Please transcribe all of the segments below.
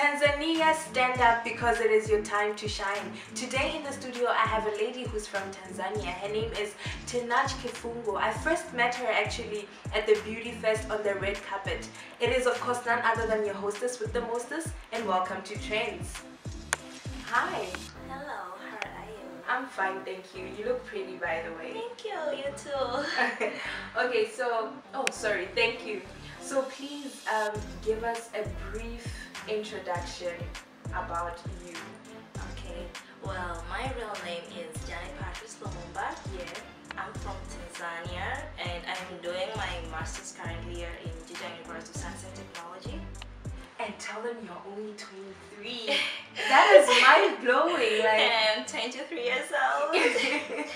Tanzania, stand up because it is your time to shine. Today in the studio I have a lady who's from Tanzania. Her name is Tenaj Kifungo. I first met her actually at the beauty fest on the red carpet. It is of course none other than your hostess with the mostest, and welcome to Trends. Hi. Hello, how are you? I'm fine, thank you. You look pretty, by the way. Thank you, you too. Okay, so, thank you. So please give us a brief introduction about you. Okay, well, my real name is Janet Patrice Lumumba. Yeah. I'm from Tanzania and I'm doing my master's currently here in University of Science and Technology. And tell them you're only 23. That is mind-blowing. I'm 23 years old.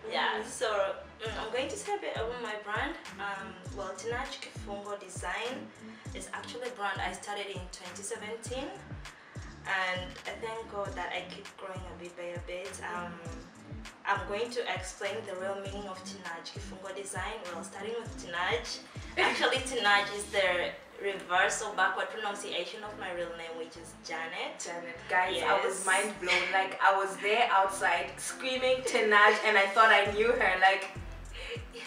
Yeah, so I'm going to say a bit about my brand. Well, Tenaj Kifungo Design is actually a brand I started in 2017, and I thank God that I keep growing a bit by a bit. I'm going to explain the real meaning of Tenaj Kifungo Design. Well, starting with Tenaj. Actually, Tenaj is the reverse or backward pronunciation of my real name, which is Janet. Janet, guys, yes. I was mind blown. Like, I was there outside screaming Tenaj and I thought I knew her. Like, yeah.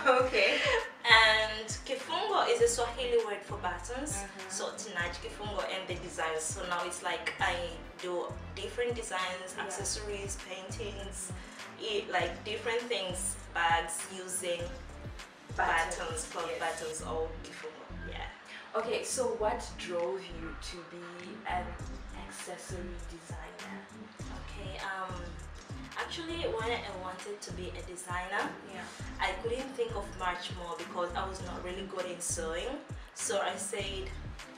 Okay. And Kifungo is a Swahili word for buttons. So Tenaj Kifungo and the designs. So now it's like I do different designs, accessories, paintings, like different things, bags using buttons, cloth buttons, or Kifungo. Yeah. Okay, so what drove you to be an accessory designer? Okay, actually when I wanted to be a designer, I couldn't think of much more because I was not really good in sewing. So I said,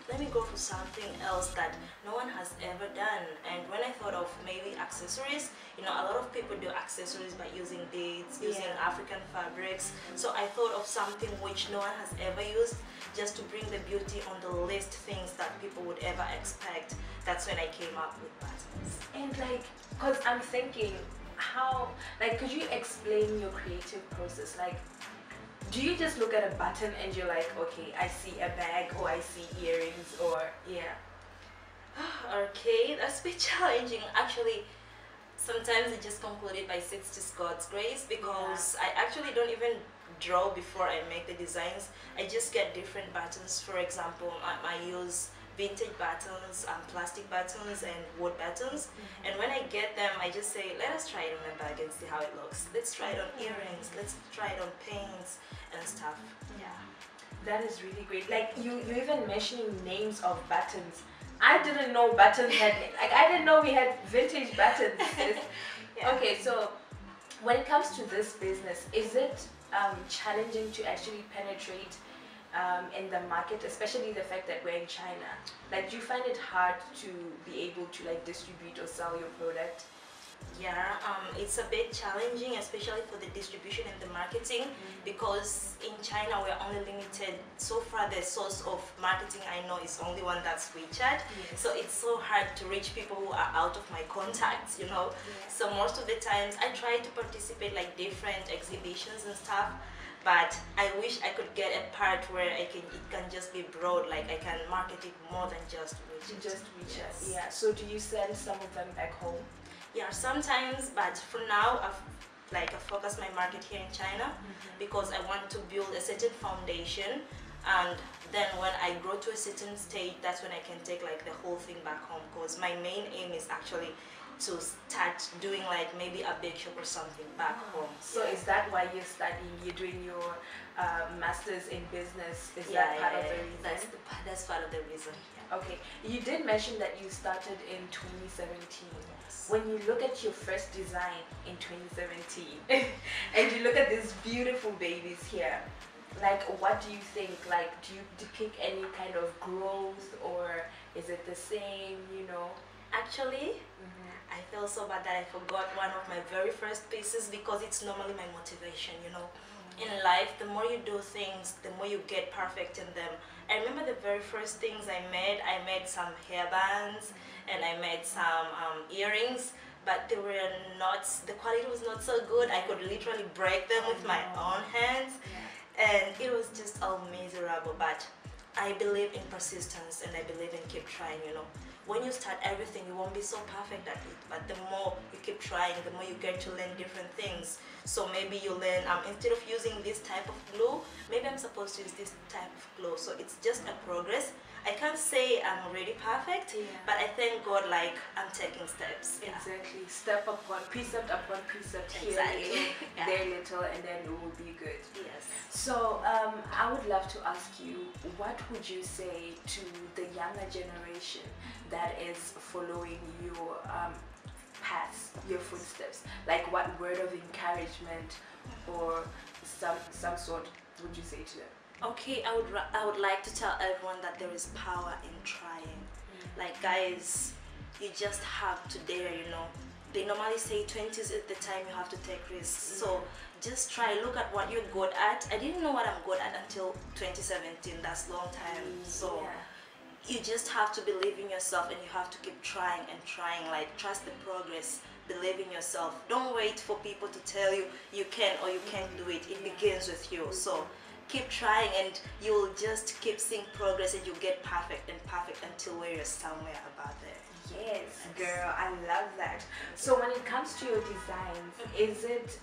let me go for something else that no one has ever done. And when I thought of maybe accessories, you know, a lot of people do accessories by using beads, using African fabrics. So I thought of something which no one has ever used, just to bring the beauty on the least things that people would ever expect. That's when I came up with buttons. And like, cause I'm thinking, how, like, could you explain your creative process? Like, do you just look at a button and you're like, okay, I see a bag or I see earrings or Okay, that's a bit challenging. Actually, sometimes I just conclude it by it's just God's grace, because I actually don't even draw before I make the designs. I just get different buttons. For example, I use vintage buttons, plastic buttons and wood buttons, and when I get them I just say, let us try it on my bag and see how it looks. Let's try it on earrings, let's try it on paints and stuff. That is really great. Like, you even mentioning names of buttons. I didn't know buttons had, like, I didn't know we had vintage buttons. Okay, so when it comes to this business, is it challenging to actually penetrate in the market, especially the fact that we're in China? Like, do you find it hard to be able to like distribute or sell your product? Yeah, it's a bit challenging, especially for the distribution and the marketing, because in China we're only limited. So far the source of marketing I know is only one, that's WeChat. So it's so hard to reach people who are out of my contacts, you know. So most of the times I try to participate like different exhibitions and stuff, but I wish I could get a part where it can just be broad, like I can market it more than just WeChat. Just WeChat. Yeah. So do you send some of them back home? Yeah, sometimes, but for now I focus my market here in China, because I want to build a certain foundation, and then when I grow to a certain stage, that's when I can take like the whole thing back home, because my main aim is actually to start doing like maybe a bake shop or something back home. So is that why you're studying, you're doing your master's in business? Is that part of the reason? That's part of the reason. Okay, you did mention that you started in 2017. When you look at your first design in 2017 and you look at these beautiful babies here, like, what do you think? Like, do you depict any kind of growth, or is it the same, you know? Actually, I feel so bad that I forgot one of my very first pieces, because it's normally my motivation, you know. In life, the more you do things, the more you get perfect in them. I remember the very first things I made some hairbands and I made some earrings, but they were not, the quality was not so good. I could literally break them with my own hands, and it was just all miserable. But I believe in persistence, and I believe in keep trying, you know. When you start everything, you won't be so perfect at it, but the more you keep trying, the more you get to learn different things. So maybe you learn, instead of using this type of glue, maybe I'm supposed to use this type of glue. So it's just a progress. I can't say I'm already perfect, but I thank God, like, I'm taking steps. Exactly. Step upon precept upon precept, here little, there little, and then it will be good. Yes. So I would love to ask you, what would you say to the younger generation that is following your paths, your footsteps? Like, what word of encouragement or some sort would you say to them? Okay, I would like to tell everyone that there is power in trying. Like, guys, you just have to dare, you know. They normally say 20s is the time you have to take risks. So just try, look at what you're good at. I didn't know what I'm good at until 2017. That's a long time. So you just have to believe in yourself, and you have to keep trying and trying. Like, trust the progress, believe in yourself. Don't wait for people to tell you you can or you can't do it. It begins with you. So keep trying, and you'll just keep seeing progress, and you'll get perfect and perfect until where you're somewhere about there. Yes, girl, I love that. So when it comes to your designs, is it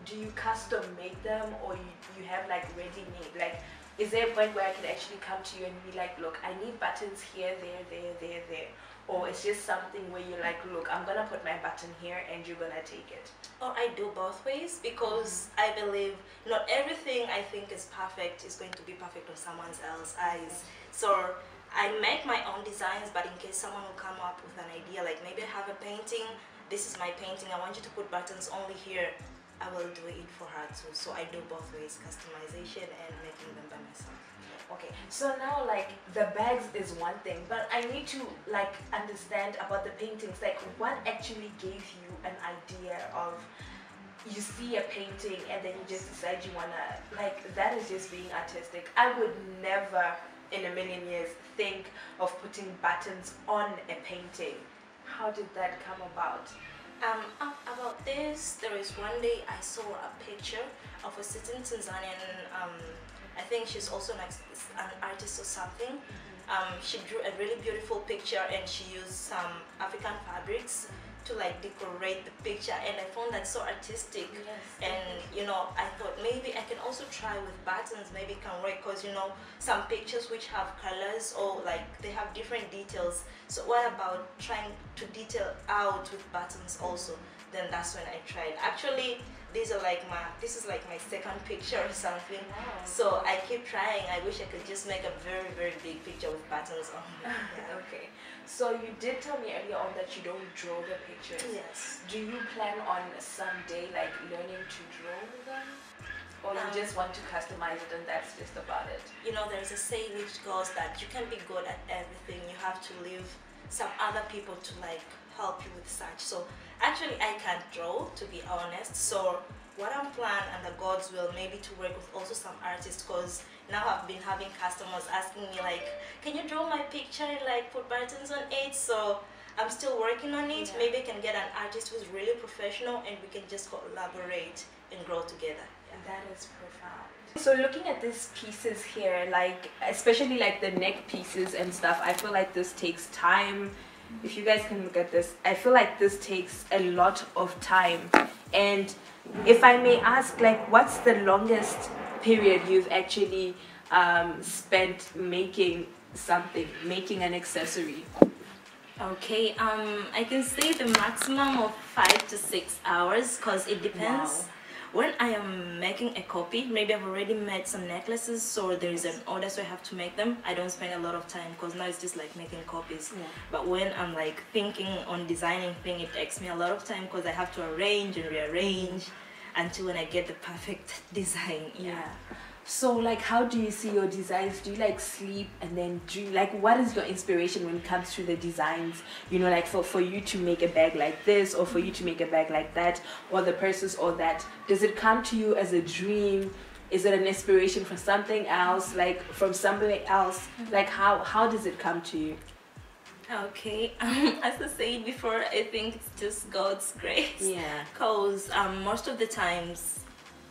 do you custom make them, or you have like ready made? Like, is there a point where I can actually come to you and be like, look, I need buttons here, there, or it's just something where you're like, look, I'm gonna put my button here and you're gonna take it? Or I do both ways, because I believe not everything I think is perfect is going to be perfect on someone else's eyes. So I make my own designs, but in case someone will come up with an idea, like maybe I have a painting, this is my painting, I want you to put buttons only here, I will do it for her too. So I do both ways, customization and making them by myself. Okay, so now, like, the bags is one thing, but I need to like understand about the paintings. Like, what actually gave you an idea of, you see a painting and then you just decide you wanna, like, that is just being artistic. I would never in a million years think of putting buttons on a painting. How did that come about? About this, there is one day I saw a picture of a certain Tanzanian, I think she's also an artist or something. She drew a really beautiful picture, and she used some African fabrics to like decorate the picture, and I found that so artistic. And you know, I thought maybe I can also try with buttons, maybe it can work, because you know, some pictures which have colors or like they have different details. So what about trying to detail out with buttons also? Then that's when I tried. Actually, this is like my second picture or something. So I keep trying. I wish I could just make a very, very big picture with buttons on it. Okay. So you did tell me earlier on that you don't draw the pictures. Yes. Do you plan on someday like learning to draw them? Or you just want to customize it and that's just about it? You know, there's a saying which goes that you can be good at everything. You have to leave some other people to like help you with such. So actually I can't draw, to be honest. So what I'm planning, under God's will, maybe to work with also some artists, because now I've been having customers asking me like, can you draw my picture and like put buttons on it? So I'm still working on it. Maybe I can get an artist who's really professional and we can just collaborate and grow together. That is profound. So looking at these pieces here, like especially like the neck pieces and stuff, I feel like this takes time. If you guys can look at this, I feel like this takes a lot of time. And if I may ask, like, what's the longest period you've actually spent making something, making an accessory? Okay, I can say the maximum of 5 to 6 hours, because it depends. Wow. When I am making a copy, maybe I've already made some necklaces, so there is an order, so I have to make them. I don't spend a lot of time, because now it's just like making copies. But when I'm like thinking on designing thing, it takes me a lot of time, because I have to arrange and rearrange until when I get the perfect design. So like, how do you see your designs? Do you like sleep and then do you, like, what is your inspiration when it comes to the designs? You know, like for you to make a bag like this, or for you to make a bag like that, or the purses or that, does it come to you as a dream? Is it an inspiration for something else, like from somebody else? Like how does it come to you? Okay, as I said before, I think it's just God's grace. Because most of the times,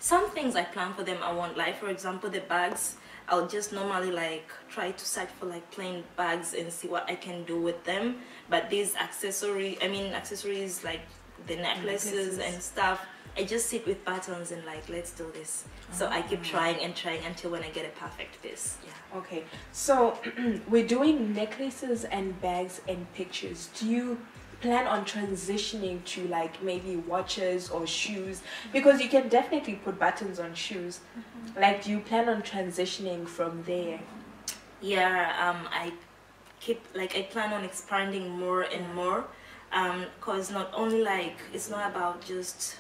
some things I plan for them I won't like. For example, the bags, I'll just normally like try to search for like plain bags and see what I can do with them. But these accessories like the necklaces and stuff, I just sit with buttons and like, let's do this. So I keep trying and trying until when I get a perfect piece. Yeah. Okay, so we're doing necklaces and bags and pictures. Do you plan on transitioning to like maybe watches or shoes? Because you can definitely put buttons on shoes. Like, do you plan on transitioning from there? Yeah, I plan on expanding more and more, because not only like, it's not about just,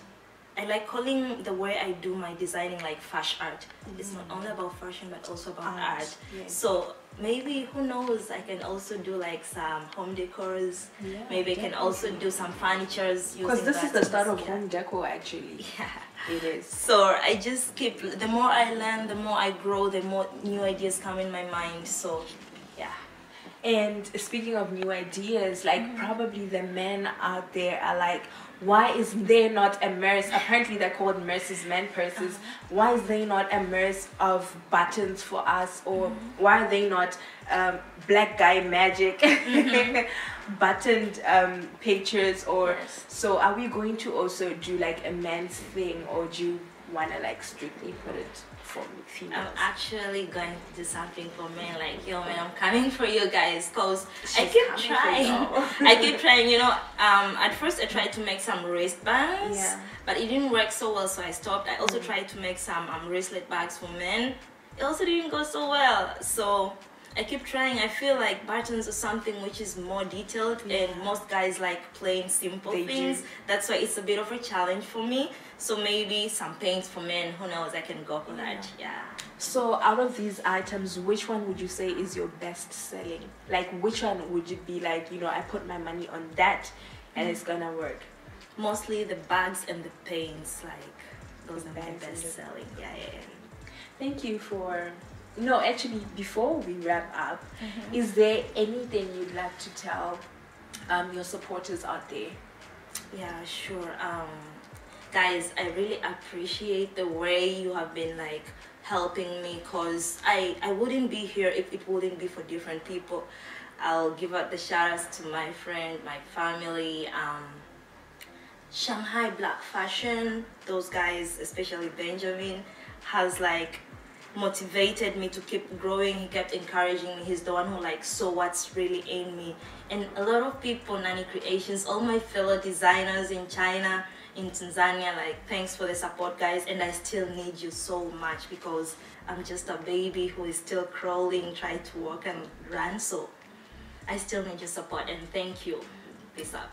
I like calling the way I do my designing like fashion art. It's not only about fashion but also about art. Yes. So maybe, who knows, I can also do like some home decors. Yeah, maybe definitely. I can also do some furnitures. Because this is the start of home decor actually. Yeah. It is. So I just keep, the more I learn, the more I grow, the more new ideas come in my mind. So yeah. And speaking of new ideas, like probably the men out there are like, why is there not a merce? Apparently they're called merces, men purses. Why is there not a merce of buttons for us? Or why are they not black guy magic buttoned pictures? Or so are we going to also do like a men's thing, or do you want to like strictly put it for females? I'm actually going to do something for men. Like, yo man, I'm coming for you guys, because I keep trying. I keep trying, you know. At first I tried to make some wristbands, but it didn't work so well, so I stopped. I also tried to make some wristlet bags for men. It also didn't go so well, so I keep trying. I feel like buttons are something which is more detailed, and most guys like plain simple things. That's why it's a bit of a challenge for me. So maybe some paints for men, who knows, I can go for that. Yeah. So out of these items, which one would you say is your best selling? Like, which one would you be like, you know, I put my money on that and it's gonna work? Mostly the bags and the paints, like those are my best selling. Yeah. Thank you for... No, actually, before we wrap up, is there anything you'd like to tell your supporters out there? Yeah, sure. Guys, I really appreciate the way you have been like helping me, because I wouldn't be here if it wouldn't be for different people. I'll give out the shout outs to my friend, my family, Shanghai Black Fashion. Those guys, especially Benjamin, has like motivated me to keep growing. He kept encouraging me. He's the one who like saw what's really in me. And a lot of people, Nani Creations, all my fellow designers in China, in Tanzania, like, thanks for the support, guys. And I still need you so much, because I'm just a baby who is still crawling, trying to walk and run. So I still need your support, and thank you. Peace up.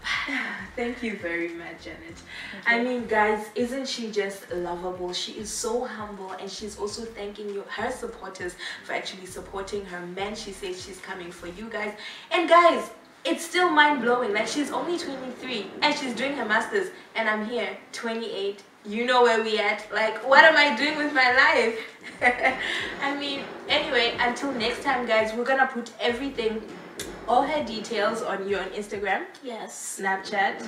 Thank you very much, Janet. I mean, guys, isn't she just lovable? She is so humble, and she's also thanking her supporters for actually supporting her men. She says she's coming for you guys. And guys, it's still mind-blowing. Like, she's only 23 and she's doing her masters, and I'm here 28. You know where we at. Like, what am I doing with my life? I mean, anyway, until next time, guys, we're gonna put everything, all her details on you on Instagram, Snapchat,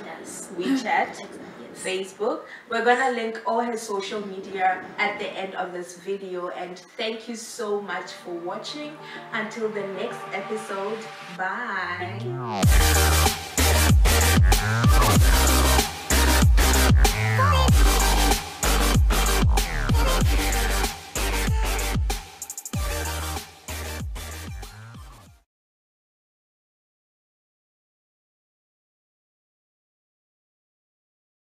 WeChat, Facebook. We're gonna link all her social media at the end of this video. And thank you so much for watching. Until the next episode, bye.